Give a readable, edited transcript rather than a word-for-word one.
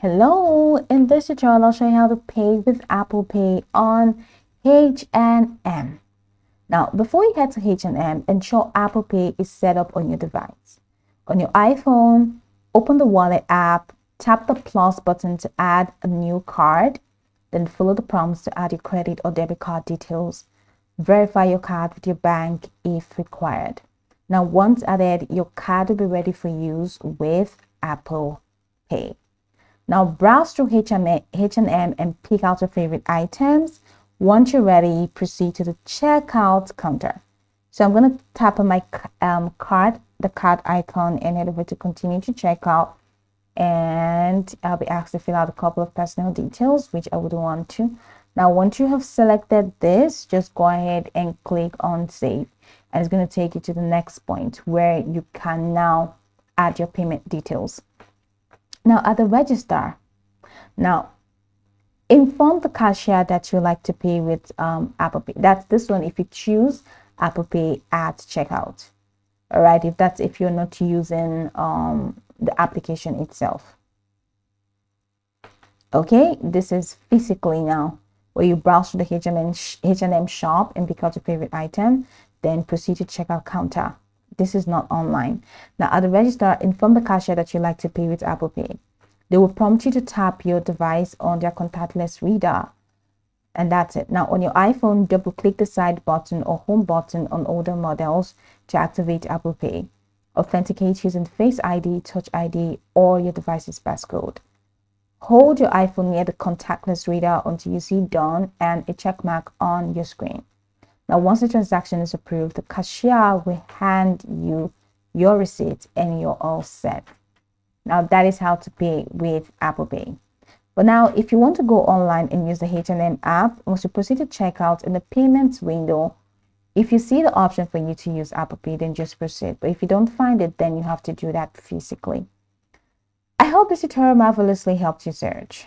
Hello, in this tutorial I'll show you how to pay with Apple Pay on H&M. Now, before you head to H&M, ensure Apple Pay is set up on your device. On your iPhone, open the wallet app, tap the plus button to add a new card, then follow the prompts to add your credit or debit card details. Verify your card with your bank if required. Now, once added, your card will be ready for use with Apple Pay. Now browse through H&M and pick out your favorite items. Once you're ready, proceed to the checkout counter. So I'm going to tap on my the card icon, and head over to continue to checkout. And I'll be asked to fill out a couple of personal details, which I wouldn't want to. Now, once you have selected this, just go ahead and click on save. And it's going to take you to the next point where you can now add your payment details. Now at the register, inform the cashier that you like to pay with Apple Pay. That's this one if you choose Apple Pay at checkout. All right, if you're not using the application itself. Okay, this is physically now where you browse through the H&M shop and pick out your favorite item, then proceed to checkout counter. This is not online. Now at the register, inform the cashier that you like to pay with Apple Pay. They will prompt you to tap your device on their contactless reader. And that's it. Now on your iPhone, double click the side button or home button on older models to activate Apple Pay. Authenticate using Face ID, Touch ID, or your device's passcode. Hold your iPhone near the contactless reader until you see done and a check mark on your screen. Now, once the transaction is approved, the cashier will hand you your receipt and you're all set. Now, that is how to pay with Apple Pay. But now, if you want to go online and use the H&M app, once you proceed to checkout in the payments window, if you see the option for you to use Apple Pay, then just proceed. But if you don't find it, then you have to do that physically. I hope this tutorial marvelously helped you search.